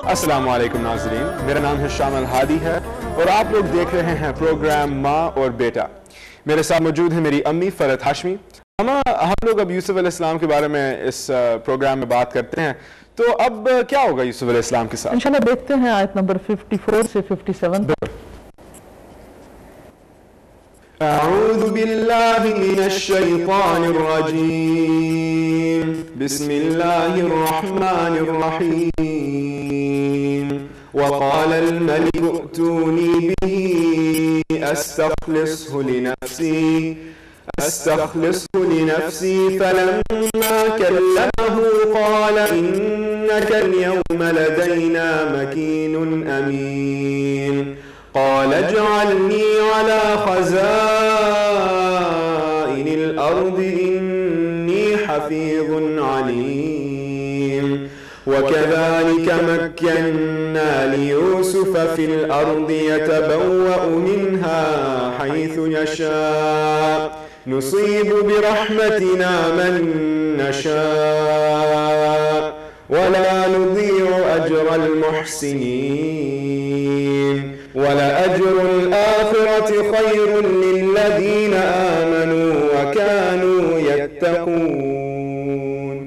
السلام علیکم ناظرین، میرا نام ہے شامل ہادی ہے اور آپ لوگ دیکھ رہے ہیں پروگرام ماں اور بیٹا۔ میرے ساتھ موجود ہے میری امی فرحت ہاشمی۔ ہم لوگ اب یوسف علیہ السلام کے بارے میں اس پروگرام میں بات کرتے ہیں، تو اب کیا ہوگا یوسف علیہ السلام کے ساتھ؟ انشاءاللہ دیکھتے ہیں آیت نمبر 54 سے 57 تک۔ اعوذ باللہ من الشیطان الرجیم، بسم اللہ الرحمن الرحیم۔ وقال الملك ائتوني به استخلصه لنفسي فلما كلمه قال إنك اليوم لدينا مكين أمين قال اجعلني على خزائن الأرض إني حفيظ عليم وكذلك مكنا ليوسف في الأرض يتبوأ منها حيث يشاء نصيب برحمتنا من نشاء ولا نضيع أجر المحسنين ولأجر الآخرة خير للذين آمنوا وكانوا يتقون۔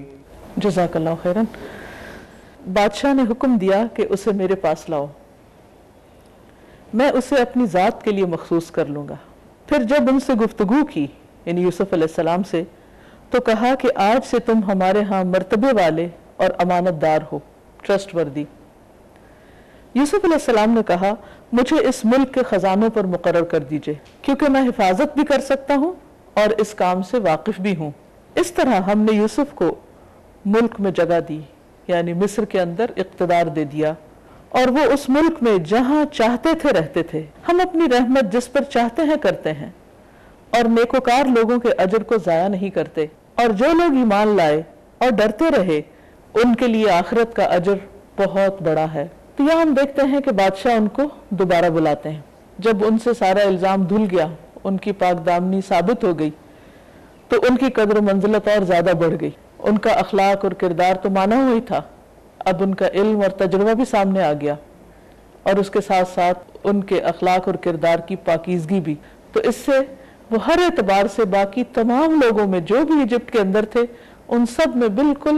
جزاک اللہ خیراً۔ بادشاہ نے حکم دیا کہ اسے میرے پاس لاؤ، میں اسے اپنی ذات کے لیے مخصوص کر لوں گا۔ پھر جب ان سے گفتگو کی یعنی یوسف علیہ السلام سے، تو کہا کہ آج سے تم ہمارے ہاں مرتبے والے اور امانت دار ہو، ٹرسٹ وردی۔ یوسف علیہ السلام نے کہا مجھے اس ملک کے خزانوں پر مقرر کر دیجئے، کیونکہ میں حفاظت بھی کر سکتا ہوں اور اس کام سے واقف بھی ہوں۔ اس طرح ہم نے یوسف کو ملک میں جگہ دی، یعنی مصر کے اندر اقتدار دے دیا، اور وہ اس ملک میں جہاں چاہتے تھے رہتے تھے۔ ہم اپنی رحمت جس پر چاہتے ہیں کرتے ہیں، اور نیکوکار لوگوں کے اجر کو ضائع نہیں کرتے، اور جو لوگ ایمان لائے اور ڈرتے رہے ان کے لیے آخرت کا اجر بہت بڑا ہے۔ تو یہاں ہم دیکھتے ہیں کہ بادشاہ ان کو دوبارہ بلاتے ہیں۔ جب ان سے سارا الزام دھل گیا، ان کی پاک دامنی ثابت ہو گئی، تو ان کی قدر و منزلت اور زیادہ بڑھ گئی۔ ان کا اخلاق اور کردار تو مانا ہوئی تھا، اب ان کا علم اور تجربہ بھی سامنے آ گیا، اور اس کے ساتھ ساتھ ان کے اخلاق اور کردار کی پاکیزگی بھی۔ تو اس سے وہ ہر اعتبار سے باقی تمام لوگوں میں جو بھی ایجپٹ کے اندر تھے ان سب میں بالکل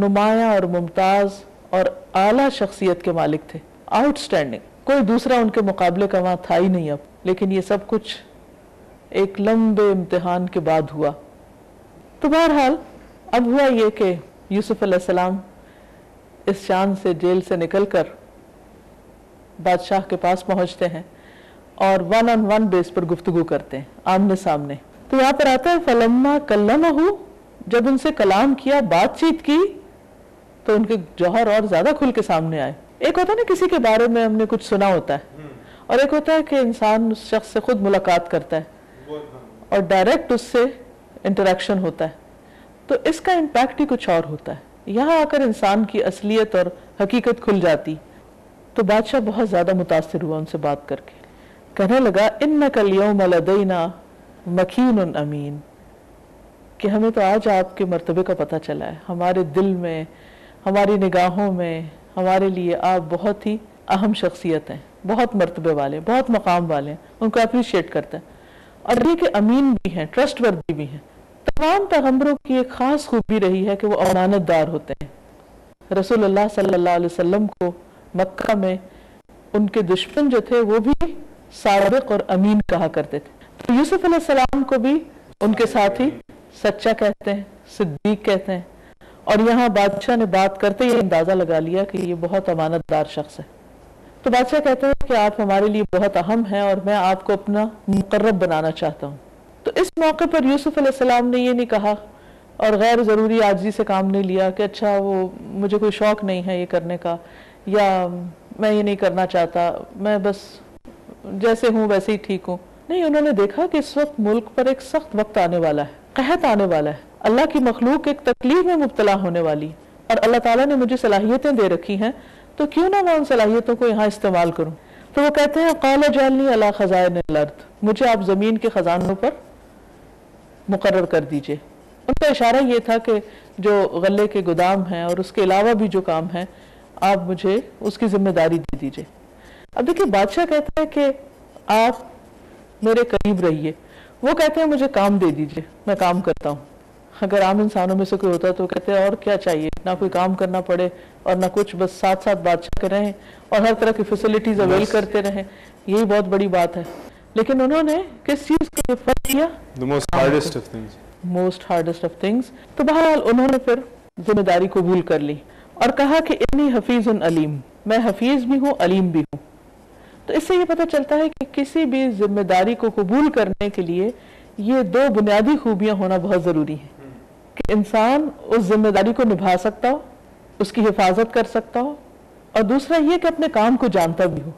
نمایاں اور ممتاز اور اعلیٰ شخصیت کے مالک تھے، آؤٹ سٹینڈنگ۔ کوئی دوسرا ان کے مقابلے کا وہاں تھا ہی نہیں اب۔ لیکن یہ سب کچھ ایک لمبے امتحان کے بعد ہوا۔ تو بہرحال اب ہوا یہ کہ یوسف علیہ السلام اس شان سے جیل سے نکل کر بادشاہ کے پاس پہنچتے ہیں اور 1 on 1 بیس پر گفتگو کرتے ہیں، آمنے سامنے۔ تو یہاں پر آتا ہے فلما کلمہ، جب ان سے کلام کیا، بات چیت کی، تو ان کے جوہر اور زیادہ کھل کے سامنے آئے۔ ایک ہوتا ہے نا کسی کے بارے میں ہم نے کچھ سنا ہوتا ہے، اور ایک ہوتا ہے کہ انسان اس شخص سے خود ملاقات کرتا ہے اور ڈائریکٹ اس سے انٹریکشن ہوتا ہے، تو اس کا امپیکٹ ہی کچھ اور ہوتا ہے۔ یہاں آ کر انسان کی اصلیت اور حقیقت کھل جاتی۔ تو بادشاہ بہت زیادہ متاثر ہوا ان سے بات کر کے، کہنے لگا انک اليوم لدینا مکین امین، کہ ہمیں تو آج آپ کے مرتبے کا پتہ چلا ہے، ہمارے دل میں، ہماری نگاہوں میں ہمارے لیے آپ بہت ہی اہم شخصیت ہیں، بہت مرتبے والے، بہت مقام والے ہیں، ان کو اپریشیٹ کرتا ہے۔ اور یہ کہ امین بھی ہیں، ٹرسٹ وردی بھی ہیں۔ تمام پیغمبروں کی ایک خاص خوبی رہی ہے کہ وہ امانت دار ہوتے ہیں۔ رسول اللہ صلی اللہ علیہ وسلم کو مکہ میں ان کے دشمن جو تھے وہ بھی صادق اور امین کہا کرتے تھے، تو یوسف علیہ السلام کو بھی ان کے ساتھ ہی سچا کہتے ہیں، صدیق کہتے ہیں۔ اور یہاں بادشاہ نے بات کرتے ہی اندازہ لگا لیا کہ یہ بہت امانت دار شخص ہے۔ تو بادشاہ کہتے ہیں کہ آپ ہمارے لیے بہت اہم ہیں اور میں آپ کو اپنا مقرب بنانا چاہتا ہوں۔ تو اس موقع پر یوسف علیہ السلام نے یہ نہیں کہا اور غیر ضروری عاجزی سے کام نہیں لیا کہ اچھا وہ مجھے کوئی شوق نہیں ہے یہ کرنے کا، یا میں یہ نہیں کرنا چاہتا، میں بس جیسے ہوں ویسے ہی ٹھیک ہوں۔ نہیں، انہوں نے دیکھا کہ اس وقت ملک پر ایک سخت وقت آنے والا ہے، قحط آنے والا ہے، اللہ کی مخلوق ایک تکلیف میں مبتلا ہونے والی، اور اللہ تعالیٰ نے مجھے صلاحیتیں دے رکھی ہیں، تو کیوں نہ میں ان صلاحیتوں کو یہاں استعمال کروں۔ تو وہ کہتے ہیں قال اجعلنی علی خزائن الارض، مجھے آپ زمین کے خزانوں پر مقرر کر دیجئے۔ ان کا اشارہ یہ تھا کہ جو غلے کے گودام ہیں اور اس کے علاوہ بھی جو کام ہے آپ مجھے اس کی ذمہ داری دے دیجئے۔ اب دیکھیے بادشاہ کہتا ہے کہ آپ میرے قریب رہیے، وہ کہتے ہیں مجھے کام دے دیجئے، میں کام کرتا ہوں۔ اگر عام انسانوں میں سے کوئی ہوتا تو کہتے ہیں اور کیا چاہیے، نہ کوئی کام کرنا پڑے اور نہ کچھ، بس ساتھ ساتھ بادشاہ کے رہیں اور ہر طرح کی فیسلٹیز اویل کرتے رہیں، یہی بہت بڑی بات ہے۔ لیکن انہوں نے کس چیز کو فرق کیا؟ The most hardest of things. Most hardest of things. تو بہرحال انہوں نے پھر ذمہ داری قبول کر لی اور کہا کہ انی حفیظ علیم، میں حفیظ بھی ہوں علیم بھی ہوں۔ تو اس سے یہ پتہ چلتا ہے کہ کسی بھی ذمہ داری کو قبول کرنے کے لیے یہ دو بنیادی خوبیاں ہونا بہت ضروری ہیں کہ انسان اس ذمہ داری کو نبھا سکتا ہو، اس کی حفاظت کر سکتا ہو، اور دوسرا یہ کہ اپنے کام کو جانتا بھی ہو۔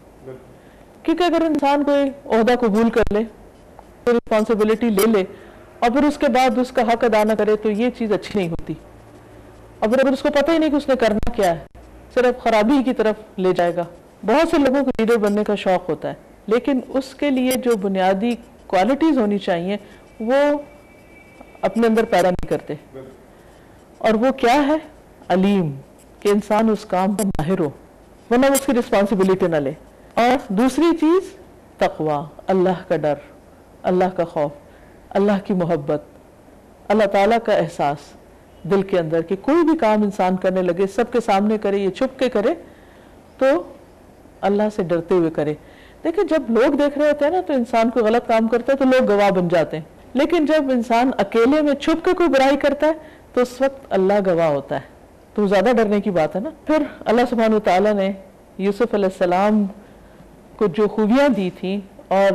کیونکہ اگر انسان کوئی عہدہ قبول کر لے، کوئی رسپانسبلٹی لے لے اور پھر اس کے بعد اس کا حق ادا نہ کرے تو یہ چیز اچھی نہیں ہوتی۔ اور پھر اگر اس کو پتہ ہی نہیں کہ اس نے کرنا کیا ہے، صرف خرابی کی طرف لے جائے گا۔ بہت سے لوگوں کو لیڈر بننے کا شوق ہوتا ہے، لیکن اس کے لیے جو بنیادی کوالٹیز ہونی چاہیے وہ اپنے اندر پیدا نہیں کرتے، اور وہ کیا ہے؟ علیم، کہ انسان اس کام پر ماہر ہو ورنہ اس کی رسپانسبلٹی نہ لے۔ اور دوسری چیز تقوی، اللہ کا ڈر، اللہ کا خوف، اللہ کی محبت، اللہ تعالیٰ کا احساس دل کے اندر کہ کوئی بھی کام انسان کرنے لگے سب کے سامنے کرے، یہ چھپ کے کرے تو اللہ سے ڈرتے ہوئے کرے۔ دیکھیں جب لوگ دیکھ رہے ہوتے ہیں نا تو انسان کوئی غلط کام کرتا ہے تو لوگ گواہ بن جاتے ہیں، لیکن جب انسان اکیلے میں چھپ کے کوئی برائی کرتا ہے تو اس وقت اللہ گواہ ہوتا ہے، تو زیادہ ڈرنے کی بات ہے نا۔ پھر اللہ سبحانہ وتعالیٰ نے یوسف علیہ السلام کو جو خوبیاں دی تھیں اور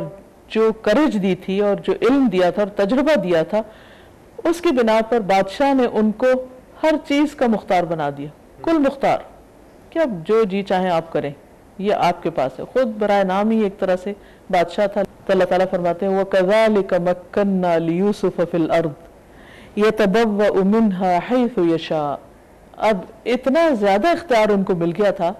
جو کرج دی تھی اور جو علم دیا تھا اور تجربہ دیا تھا، اس کی بنا پر بادشاہ نے ان کو ہر چیز کا مختار بنا دیا، کل مختار، کہ اب جو جی چاہیں آپ کریں، یہ آپ کے پاس ہے۔ خود برائے نام ہی ایک طرح سے بادشاہ تھا۔ تو اللہ تعالیٰ فرماتے ہیں وَكَذَلِكَ مَكَّنَّا لِيُوسُفَ فِي الْأَرْضِ يَتَبَوَّأُ مِنْهَا حَيْثُ يَشَاءُ۔ اب اتنا زیادہ اختیار ان کو مل گیا تھا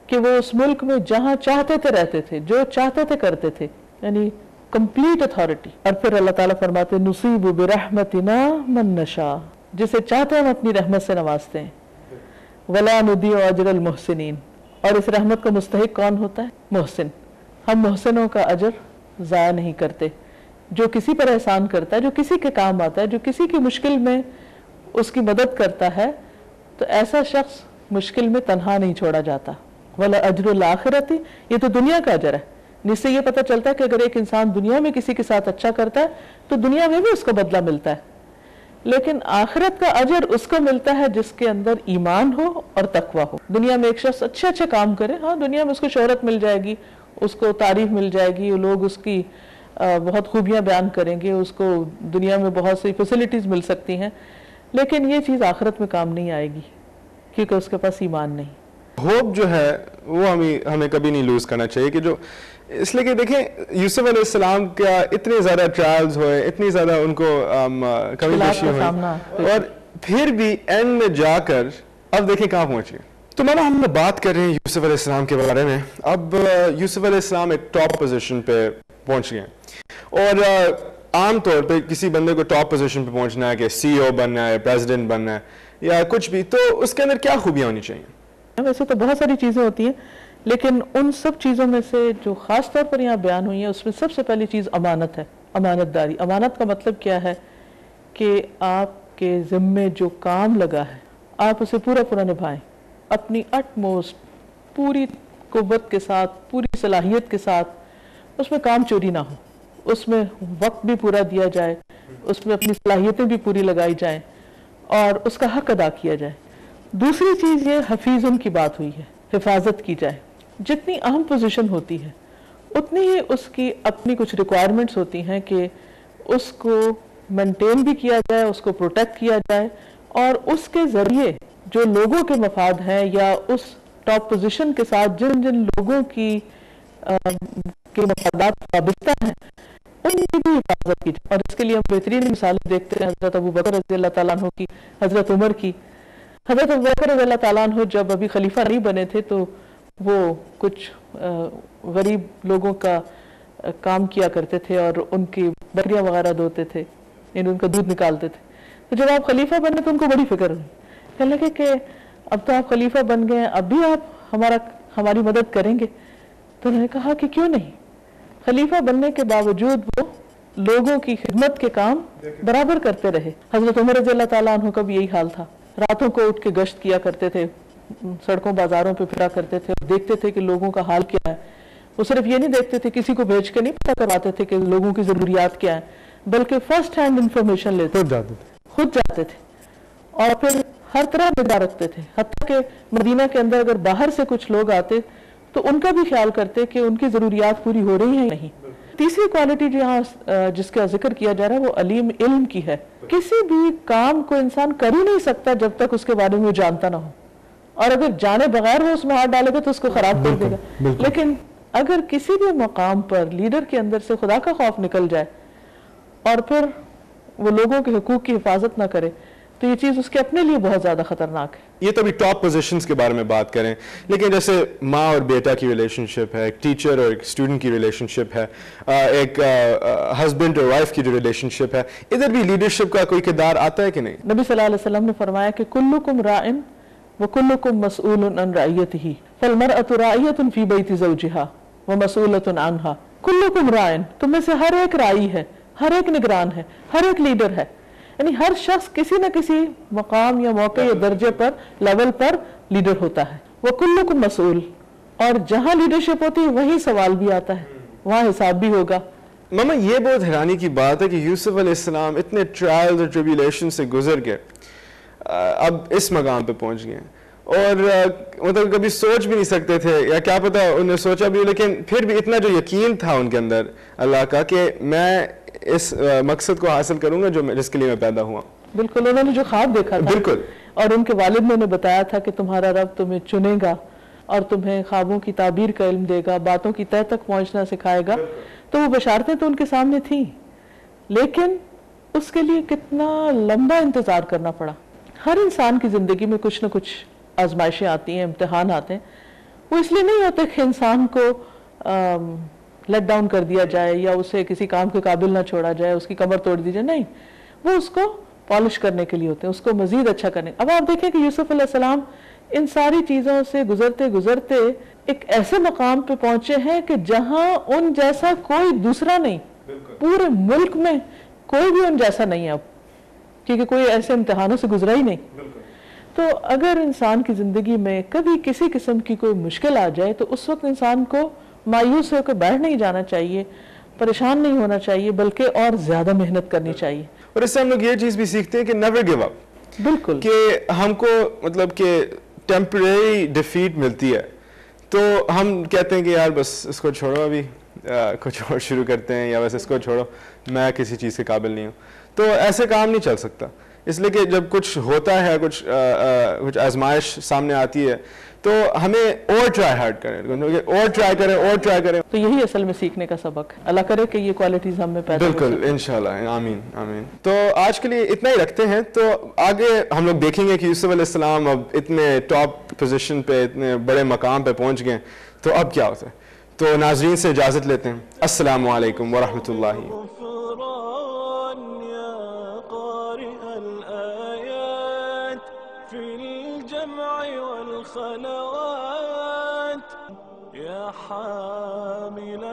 کہ وہ اس ملک میں جہاں چاہتے تھے رہتے تھے، جو چاہتے تھے کرتے تھے، یعنی کمپلیٹ اتھارٹی۔ اور پھر اللہ تعالیٰ فرماتے ہیں نصیب برحمتنا من نشاء، جسے چاہتے ہیں ہم اپنی رحمت سے نوازتے ہیں، ولا نضيع اجر المحسنین۔ اور اس رحمت کا مستحق کون ہوتا ہے؟ محسن۔ ہم محسنوں کا اجر ضائع نہیں کرتے۔ جو کسی پر احسان کرتا ہے، جو کسی کے کام آتا ہے، جو کسی کی مشکل میں اس کی مدد کرتا ہے، تو ایسا شخص مشکل میں تنہا نہیں چھوڑا جاتا۔ ولا اجر الاخرۃ، یہ تو دنیا کا اجر ہے، جس سے یہ پتہ چلتا ہے کہ اگر ایک انسان دنیا میں کسی کے ساتھ اچھا کرتا ہے تو دنیا میں بھی اس کو بدلہ ملتا ہے، لیکن آخرت کا اجر اس کو ملتا ہے جس کے اندر ایمان ہو اور تقوی ہو۔ دنیا میں ایک شخص اچھے اچھے کام کرے، ہاں دنیا میں اس کو شہرت مل جائے گی، اس کو تعریف مل جائے گی، لوگ اس کی بہت خوبیاں بیان کریں گے، اس کو دنیا میں بہت سی فیسلٹیز مل سکتی ہیں، لیکن یہ چیز آخرت میں کام نہیں آئے گی کیونکہ اس کے پاس ایمان نہیں۔ ہوپ جو ہے وہ ہمیں کبھی نہیں لوز کرنا چاہیے، کہ جو اس لیے کہ دیکھیں یوسف علیہ السلام کا اتنے زیادہ ٹرائلز ہوئے، اتنی زیادہ ان کو کمی بیشی ہوئی، اور پھر بھی اینڈ میں جا کر اب دیکھیں کہاں پہنچے۔ تو مولانا ہم بات کر رہے ہیں یوسف علیہ السلام کے بارے میں۔ اب یوسف علیہ السلام ایک ٹاپ پوزیشن پہ پہنچ گئے، اور عام طور پہ کسی بندے کو ٹاپ پوزیشن پہ پہنچنا ہے کہ سی او بننا ہے، پریزیڈنٹ بننا ہے یا کچھ بھی، تو اس کے اندر کیا خوبیاں ہونی چاہیے؟ ویسے تو بہت ساری چیزیں ہوتی ہیں، لیکن ان سب چیزوں میں سے جو خاص طور پر یہاں بیان ہوئی ہے اس میں سب سے پہلی چیز امانت ہے، امانت داری۔ امانت کا مطلب کیا ہے کہ آپ کے ذمے جو کام لگا ہے آپ اسے پورا پورا نبھائیں، اپنی اٹ موسٹ پوری قوت کے ساتھ، پوری صلاحیت کے ساتھ، اس میں کام چوری نہ ہو، اس میں وقت بھی پورا دیا جائے، اس میں اپنی صلاحیتیں بھی پوری لگائی جائیں اور اس کا حق ادا کیا جائے۔ دوسری چیز یہ حفیظن کی بات ہوئی ہے، حفاظت کی جائے۔ جتنی اہم پوزیشن ہوتی ہے اتنی ہی اس کی اپنی کچھ ریکوائرمنٹس ہوتی ہیں کہ اس کو مینٹین بھی کیا جائے، اس کو پروٹیکٹ کیا جائے، اور اس کے ذریعے جو لوگوں کے مفاد ہیں یا اس ٹاپ پوزیشن کے ساتھ جن جن لوگوں کی مفادات وابستہ ہیں ان کی بھی حفاظت کی جائے۔ اور اس کے لیے ہم بہترین مثالیں دیکھتے ہیں حضرت ابو بکر رضی اللہ تعالیٰ عنہ کی، حضرت عمر کی۔ حضرت ابو بکر رضی اللہ تعالیٰ عنہ جب ابھی خلیفہ نہیں بنے تھے تو وہ کچھ غریب لوگوں کا کام کیا کرتے تھے اور ان کی بکریاں وغیرہ دھوتے تھے، یعنی ان کا دودھ نکالتے تھے۔ تو جب آپ خلیفہ بنے تو ان کو بڑی فکر ہوئی، کہنے لگے کہ اب تو آپ خلیفہ بن گئے ہیں، اب بھی آپ ہماری مدد کریں گے؟ تو انہوں نے کہا کہ کیوں نہیں. خلیفہ بننے کے باوجود وہ لوگوں کی خدمت کے کام برابر کرتے رہے. حضرت عمر رضی اللہ تعالیٰ عنہ کا بھی یہی حال تھا. راتوں کو اٹھ کے گشت کیا کرتے تھے، سڑکوں بازاروں پہ پھرا کرتے تھے، دیکھتے تھے کہ لوگوں کا حال کیا ہے. وہ صرف یہ نہیں دیکھتے تھے، کسی کو بھیج کے نہیں پتہ کرواتے تھے کہ لوگوں کی ضروریات کیا ہیں، بلکہ فرسٹ ہینڈ انفارمیشن لیتے خود جاتے تھے اور پھر ہر طرح نگاہ رکھتے تھے. حتیٰ کہ مدینہ کے اندر اگر باہر سے کچھ لوگ آتے تو ان کا بھی خیال کرتے کہ ان کی ضروریات پوری ہو رہی ہیں نہیں. تیسری کوالٹی جس کا ذکر کیا جا رہا ہے وہ علیم علم کی ہے. کسی بھی کام کو انسان کر ہی نہیں سکتا جب تک اس کے بارے میں وہ جانتا نہ ہو، اور اگر جانے بغیر وہ اس میں ہاتھ ڈالے گا تو اس کو خراب کر دے گا. لیکن اگر کسی بھی مقام پر لیڈر کے اندر سے خدا کا خوف نکل جائے اور پھر وہ لوگوں کے حقوق کی حفاظت نہ کرے تو یہ چیز اس کے اپنے لیے بہت زیادہ خطرناک ہے. یہ تو ابھی ٹاپ پوزیشنز کے بارے میں بات کریں، لیکن جیسے ماں اور بیٹا کی ریلیشن شپ ہے، ایک ٹیچر اور ایک اسٹوڈنٹ کی ریلیشن شپ ہے، ایک ہسبینڈ اور وائف کی جو ریلیشن شپ ہے، ادھر بھی لیڈرشپ کا کوئی کردار آتا ہے کہ نہیں؟ نبی صلی اللہ علیہ وسلم نے فرمایا کہ کلکم راعٍ وکلکم مسئول عن رعیتہ فالمرأة راعیۃ فی بیت زوجہا ومسئولۃ عنہا. کلکم راعٍ، تم میں سے ہر ایک راعی ہے، ہر ایک نگران ہے، ہر ایک لیڈر ہے. یعنی ہر شخص کسی نہ کسی مقام یا موقع یا درجے پر لیول پر لیڈر ہوتا ہے. وَكُلُّكُمْ مسئول، اور جہاں لیڈرشپ ہوتی ہے وہیں سوال بھی آتا ہے، وہاں حساب بھی ہوگا. ماما یہ بہت حیرانی کی بات ہے کہ یوسف علیہ السلام اتنے ٹرائلز اور ٹریبیولیشن سے گزر کے اب اس مقام پہ پہنچ گئے، اور مطلب کبھی سوچ بھی نہیں سکتے تھے، یا کیا پتا انہوں نے سوچا بھی، لیکن پھر بھی اتنا جو یقین تھا ان کے اندر اللہ کا کہ میں اس مقصد کو حاصل کروں گا جس کے لیے میں پیدا ہوا. بالکل، انہوں نے جو خواب دیکھا تھا بالکل، اور ان کے والد نے انہیں بتایا تھا کہ تمہارا رب تمہیں چنے گا اور تمہیں خوابوں کی تعبیر کا علم دے گا، باتوں کی تہہ تک پہنچنا سکھائے گا، تو وہ بشارتیں تو ان کے سامنے تھیں، لیکن اس کے لیے کتنا لمبا انتظار کرنا پڑا. ہر انسان کی زندگی میں کچھ نہ کچھ آزمائشیں آتی ہیں، امتحان آتے ہیں. وہ اس لیے نہیں ہوتے کہ انسان کو لیٹ ڈاؤن کر دیا جائے یا اسے کسی کام کے قابل نہ چھوڑا جائے، اس کی کمر توڑ دی جائے، نہیں، وہ اس کو پالش کرنے کے لیے ہوتے ہیں، اس کو مزید اچھا کرنے. اب آپ دیکھیں کہ یوسف علیہ السلام ان ساری چیزوں سے گزرتے گزرتے ایک ایسے مقام پہ پہنچے ہیں کہ جہاں ان جیسا کوئی دوسرا نہیں، پورے ملک میں کوئی بھی ان جیسا نہیں ہے اب، کیونکہ کوئی ایسے امتحانوں سے گزرا ہی نہیں. تو اگر انسان کی زندگی میں کبھی کسی قسم کی کوئی مشکل آ جائے تو اس وقت انسان کو مایوس ہو کے بیٹھ نہیں جانا چاہیے، پریشان نہیں ہونا چاہیے، بلکہ اور زیادہ محنت کرنی چاہیے. اور اس سے ہم لوگ یہ چیز بھی سیکھتے ہیں کہ نیور گیو اپ. بالکل، کہ ہم کو مطلب کہ ٹیمپریری ڈیفیٹ ملتی ہے تو ہم کہتے ہیں کہ یار بس اس کو چھوڑو، ابھی کچھ اور شروع کرتے ہیں، یا بس اس کو چھوڑو، میں کسی چیز کے قابل نہیں ہوں. تو ایسے کام نہیں چل سکتا. اس لیے کہ جب کچھ ہوتا ہے، کچھ آزمائش سامنے آتی ہے تو ہمیں اور ٹرائی ہارڈ کریں، اور ٹرائی کریں. تو یہی اصل میں سیکھنے کا سبق ہے. اللہ کرے کہ یہ کوالٹیز ہم میں پیدا ہو. بالکل، انشاءاللہ، آمین آمین. تو آج کے لیے اتنا ہی رکھتے ہیں، تو آگے ہم لوگ دیکھیں گے کہ یوسف علیہ السلام اب اتنے ٹاپ پوزیشن پہ، اتنے بڑے مقام پہ پہنچ گئے تو اب کیا ہوتا ہے. تو ناظرین سے اجازت لیتے ہیں. السلام علیکم ورحمۃ اللہ. والخلوات يا حامل